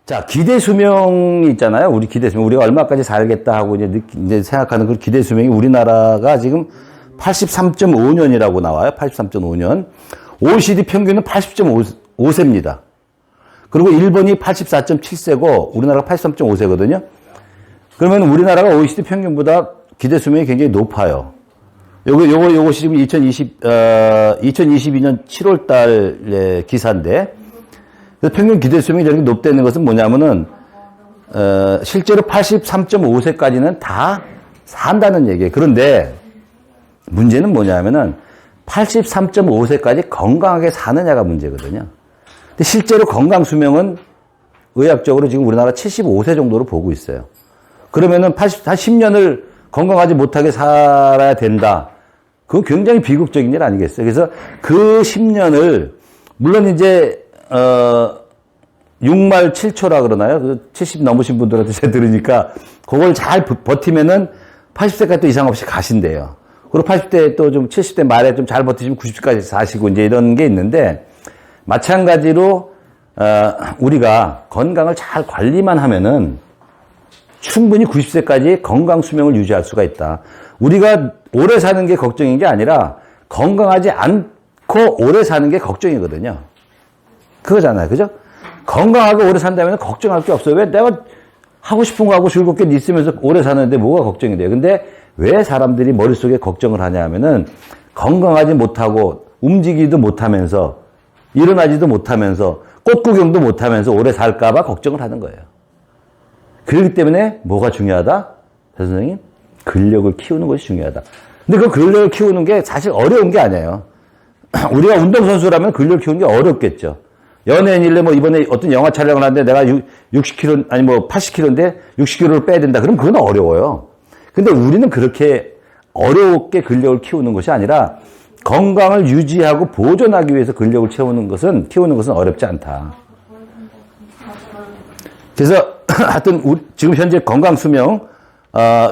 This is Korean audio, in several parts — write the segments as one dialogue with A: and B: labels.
A: 자, 기대 수명이 있잖아요. 우리 기대 수명. 우리가 얼마까지 살겠다 하고 이제 생각하는 그 기대 수명이 우리나라가 지금 83.5년이라고 나와요. 83.5년. OECD 평균은 80.5세입니다. 그리고 일본이 84.7세고 우리나라가 83.5세거든요. 그러면 우리나라가 OECD 평균보다 기대 수명이 굉장히 높아요. 요것이 지금 2022년 7월 달의 기사인데, 평균 기대 수명이 저렇게 높다는 것은 뭐냐면은, 실제로 83.5세까지는 다 산다는 얘기예요. 그런데, 문제는 뭐냐면은, 83.5세까지 건강하게 사느냐가 문제거든요. 근데 실제로 건강 수명은 의학적으로 지금 우리나라 75세 정도로 보고 있어요. 그러면은 한 10년을 건강하지 못하게 살아야 된다. 그건 굉장히 비극적인 일 아니겠어요? 그래서 그 10년을, 물론 이제, 6말 7초라 그러나요? 그 70 넘으신 분들한테 제가 들으니까, 그걸 잘 버티면은 80세까지 또 이상 없이 가신대요. 그리고 80대 또 좀 70대 말에 좀 잘 버티시면 90세까지 사시고 이제 이런 게 있는데, 마찬가지로, 우리가 건강을 잘 관리만 하면은 충분히 90세까지 건강 수명을 유지할 수가 있다. 우리가 오래 사는 게 걱정인 게 아니라 건강하지 않고 오래 사는 게 걱정이거든요. 그거잖아요. 그죠? 건강하게 오래 산다면 걱정할 게 없어요. 왜 내가 하고 싶은 거 하고 즐겁게 있으면서 오래 사는데 뭐가 걱정이 돼요? 근데 왜 사람들이 머릿속에 걱정을 하냐 하면은 건강하지 못하고 움직이지도 못하면서 일어나지도 못하면서 꽃 구경도 못하면서 오래 살까봐 걱정을 하는 거예요. 그렇기 때문에 뭐가 중요하다? 선생님? 근력을 키우는 것이 중요하다. 근데 그 근력을 키우는 게 사실 어려운 게 아니에요. 우리가 운동선수라면 근력을 키우는 게 어렵겠죠. 연예인일래 뭐 이번에 어떤 영화 촬영을 하는데 내가 60kg, 아니 뭐 80kg인데 60kg를 빼야 된다. 그럼 그건 어려워요. 근데 우리는 그렇게 어렵게 근력을 키우는 것이 아니라 건강을 유지하고 보존하기 위해서 근력을 키우는 것은 어렵지 않다. 그래서 하여튼 지금 현재 건강수명,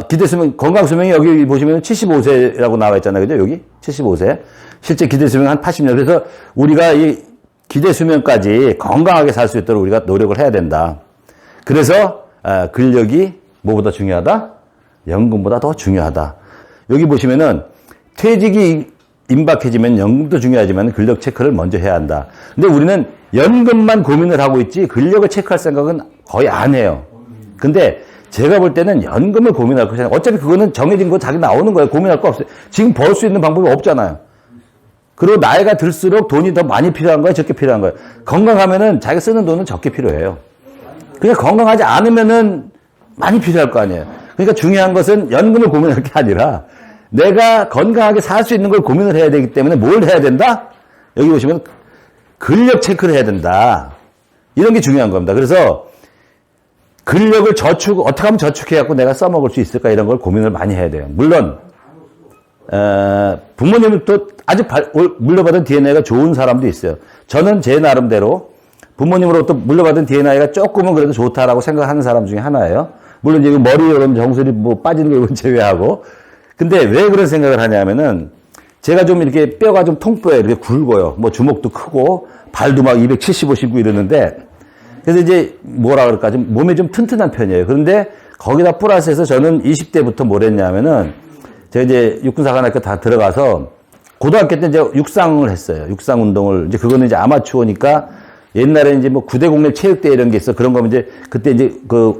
A: 기대수명, 건강수명이 여기 보시면 75세라고 나와 있잖아요. 그죠? 여기? 75세. 실제 기대수명 한 80년. 그래서 우리가 이 기대수명까지 건강하게 살 수 있도록 우리가 노력을 해야 된다. 그래서, 근력이 뭐보다 중요하다? 연금보다 더 중요하다. 여기 보시면은 퇴직이 임박해지면 연금도 중요하지만 근력 체크를 먼저 해야 한다. 근데 우리는 연금만 고민을 하고 있지 근력을 체크할 생각은 거의 안 해요. 근데 제가 볼 때는 연금을 고민할 것이 아니라 어차피 그거는 정해진 거 자기 나오는 거예요. 고민할 거 없어요. 지금 벌 수 있는 방법이 없잖아요. 그리고 나이가 들수록 돈이 더 많이 필요한 거예요? 적게 필요한 거예요? 건강하면은 자기가 쓰는 돈은 적게 필요해요. 그냥 건강하지 않으면은 많이 필요할 거 아니에요. 그러니까 중요한 것은 연금을 고민할 게 아니라 내가 건강하게 살 수 있는 걸 고민을 해야 되기 때문에 뭘 해야 된다? 여기 보시면 근력 체크를 해야 된다. 이런 게 중요한 겁니다. 그래서 근력을 어떻게 하면 저축해갖고 내가 써먹을 수 있을까 이런 걸 고민을 많이 해야 돼요. 물론 부모님은 또 아주 물려받은 DNA가 좋은 사람도 있어요. 저는 제 나름대로 부모님으로부터 물려받은 DNA가 조금은 그래도 좋다라고 생각하는 사람 중에 하나예요. 물론 이제 머리 여름 정수리 뭐 빠지는 거 이건 제외하고. 근데 왜 그런 생각을 하냐면은 제가 좀 이렇게 뼈가 좀 통뼈에 이렇게 굵어요. 뭐 주먹도 크고 발도 막 275 신고 이러는데 그래서 이제 뭐라 그럴까 좀 몸이 좀 튼튼한 편이에요. 그런데 거기다 플러스해서 저는 20대부터 뭘 했냐면은 제가 이제 육군사관학교 다 들어가서 고등학교 때 이제 육상을 했어요. 육상 운동을 이제 그거는 이제 아마추어니까 옛날에 이제 뭐 구대공립 체육대 이런 게 있어. 그런 거면 이제 그때 이제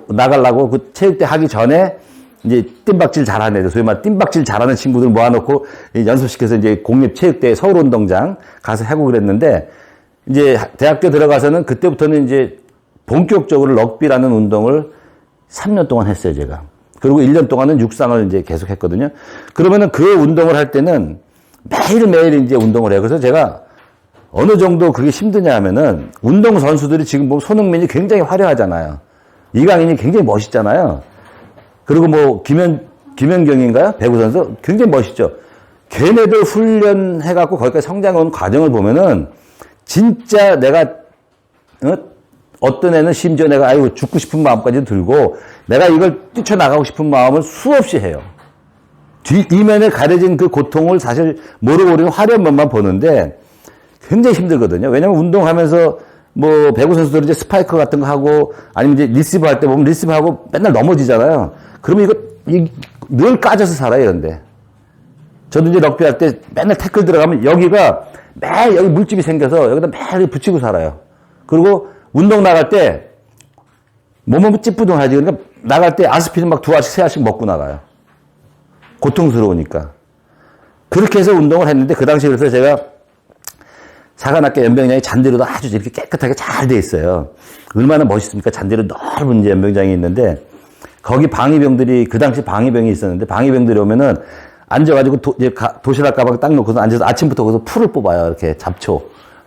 A: 나가려고 그 체육대 하기 전에 이제 뜀박질 잘하는 애들, 소위 말 뜀박질 잘하는 친구들 모아놓고 연습시켜서 이제 공립체육대 서울운동장 가서 하고 그랬는데 이제 대학교 들어가서는 그때부터는 이제 본격적으로 럭비라는 운동을 3년 동안 했어요, 제가. 그리고 1년 동안은 육상을 이제 계속 했거든요. 그러면은 그 운동을 할 때는 매일매일 이제 운동을 해요. 그래서 제가 어느 정도 그게 힘드냐 하면은 운동선수들이 지금 보면 손흥민이 굉장히 화려하잖아요. 이강인이 굉장히 멋있잖아요. 그리고 뭐 김연경인가요? 배구 선수 굉장히 멋있죠. 걔네들 훈련해갖고 거기까지 성장한 과정을 보면은 진짜 내가 어떤 애는 심지어 내가 아이고 죽고 싶은 마음까지 들고 내가 이걸 뛰쳐나가고 싶은 마음을 수없이 해요. 이면에 가려진 그 고통을 사실 모르고 우리는 화려한 면만 보는데 굉장히 힘들거든요. 왜냐하면 운동하면서 뭐 배구 선수들은 이제 스파이크 같은 거 하고 아니면 이제 리시브 할 때 보면 리시브 하고 맨날 넘어지잖아요. 그러면 늘 까져서 살아요, 이런데. 저도 이제 럭비 할 때 맨날 태클 들어가면 여기가 매일 여기 물집이 생겨서 여기다 매일 붙이고 살아요. 그리고 운동 나갈 때 몸은 찌뿌둥하지. 그러니까 나갈 때 아스피린 막 2알씩 3알씩 먹고 나가요. 고통스러우니까. 그렇게 해서 운동을 했는데 그 당시에 그래서 제가 사관학교 연병장이 잔디로도 아주 이렇게 깨끗하게 잘 돼 있어요. 얼마나 멋있습니까? 잔디로 넓은 이제 연병장이 있는데 거기 방위병들이 그 당시 방위병이 있었는데 방위병들이 오면은 앉아가지고 도시락 가방 딱 놓고서 앉아서 아침부터 거기서 풀을 뽑아요. 이렇게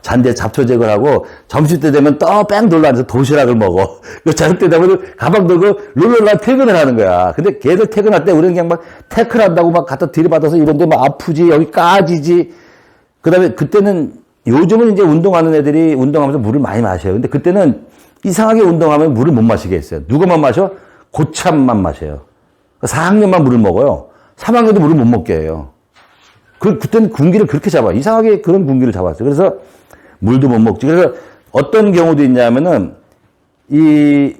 A: 잔디에 잡초 제거를 하고 점심때 되면 또 뺑 돌러 앉아서 도시락을 먹어. 저녁 때 되면 가방 들고 룰루라 퇴근을 하는 거야. 근데 걔들 퇴근할 때 우리는 그냥 막 태클한다고 막 갖다 들이받아서 이런데 막 아프지, 여기 까지지. 그 다음에 그때는 요즘은 이제 운동하는 애들이 운동하면서 물을 많이 마셔요. 근데 그때는 이상하게 운동하면 물을 못 마시게 했어요. 누가만 마셔? 고참만 마셔요. 4학년만 물을 먹어요. 3학년도 물을 못 먹게 해요. 그때는 군기를 그렇게 잡아. 이상하게 그런 군기를 잡았어요. 그래서 물도 못 먹지. 그래서 어떤 경우도 있냐면은 이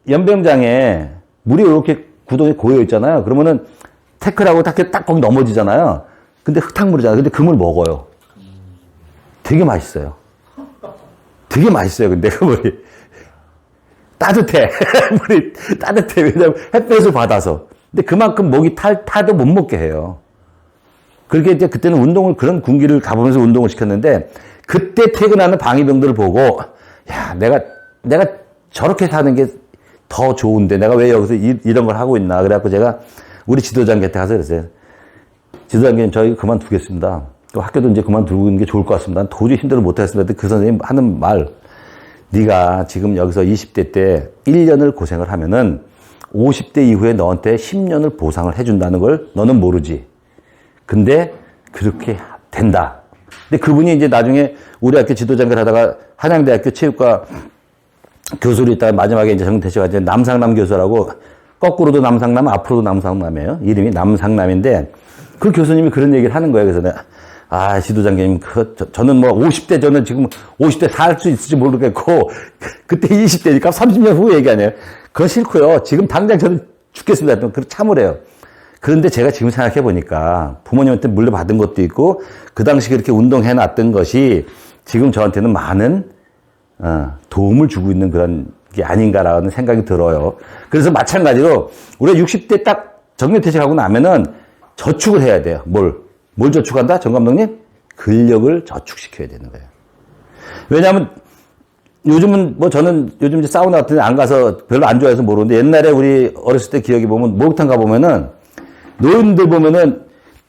A: 연병장에 물이 이렇게 구덩이 고여 있잖아요. 그러면은 태클하고 딱 거기 넘어지잖아요. 근데 흙탕물이잖아요. 근데 그 물 먹어요. 되게 맛있어요. 되게 맛있어요. 근데 그 물이 따뜻해. 물이 따뜻해. 왜냐면 햇볕을 받아서. 근데 그만큼 목이 타도 못 먹게 해요. 그렇게 이제 그때는 운동을 그런 군기를 가보면서 운동을 시켰는데 그때 퇴근하는 방위병들을 보고 야 내가 저렇게 사는 게 더 좋은데 내가 왜 여기서 이런 걸 하고 있나. 그래갖고 제가 우리 지도장한테 가서 그랬어요. 지도장님 저희 그만두겠습니다. 또 학교도 이제 그만두고 있는 게 좋을 것 같습니다. 도저히 힘들어 못하겠습니다. 그 선생님 하는 말, 네가 지금 여기서 20대 때 1년을 고생을 하면은 50대 이후에 너한테 10년을 보상을 해준다는 걸 너는 모르지. 근데 그렇게 된다. 근데 그분이 이제 나중에 우리 학교 지도장을 하다가 한양대학교 체육과 교수로 있다가 마지막에 이제 정태시가 이제 남상남 교수라고 거꾸로도 남상남, 앞으로도 남상남이에요. 이름이 남상남인데 그 교수님이 그런 얘기를 하는 거예요. 그래서 내가 지도장님, 저는 뭐 50대 저는 지금 50대 살 수 있을지 모르겠고 그때 20대니까 30년 후 얘기 아니에요. 그거 싫고요. 지금 당장 저는 죽겠습니다. 그렇게 참으래요. 그런데 제가 지금 생각해 보니까 부모님한테 물려받은 것도 있고 그 당시 그렇게 운동해 놨던 것이 지금 저한테는 많은 도움을 주고 있는 그런 게 아닌가라는 생각이 들어요. 그래서 마찬가지로 우리가 60대 딱 정년퇴직하고 나면은 저축을 해야 돼요. 뭘 저축한다? 정 감독님? 근력을 저축시켜야 되는 거예요. 왜냐하면 요즘은 뭐 저는 요즘 이제 사우나 같은 데 안 가서 별로 안 좋아해서 모르는데 옛날에 우리 어렸을 때 기억이 보면 목욕탕 가보면은 노인들 보면은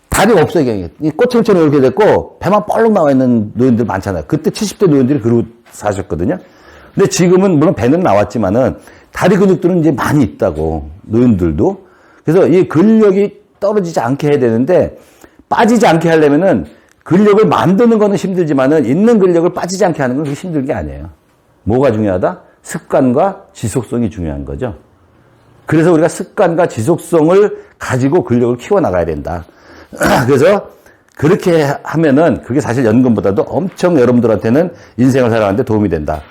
A: 다리가 없어요. 그냥 꽃처럼 이렇게 됐고 배만 뻘록 나와 있는 노인들 많잖아요. 그때 70대 노인들이 그러고 사셨거든요. 근데 지금은 물론 배는 나왔지만은 다리 근육들은 이제 많이 있다고 노인들도. 그래서 이 근력이 떨어지지 않게 해야 되는데 빠지지 않게 하려면은 근력을 만드는 거는 힘들지만은 있는 근력을 빠지지 않게 하는 건 그렇게 힘든 게 아니에요. 뭐가 중요하다? 습관과 지속성이 중요한 거죠. 그래서 우리가 습관과 지속성을 가지고 근력을 키워나가야 된다. 그래서 그렇게 하면은 그게 사실 연금보다도 엄청 여러분들한테는 인생을 살아가는데 도움이 된다.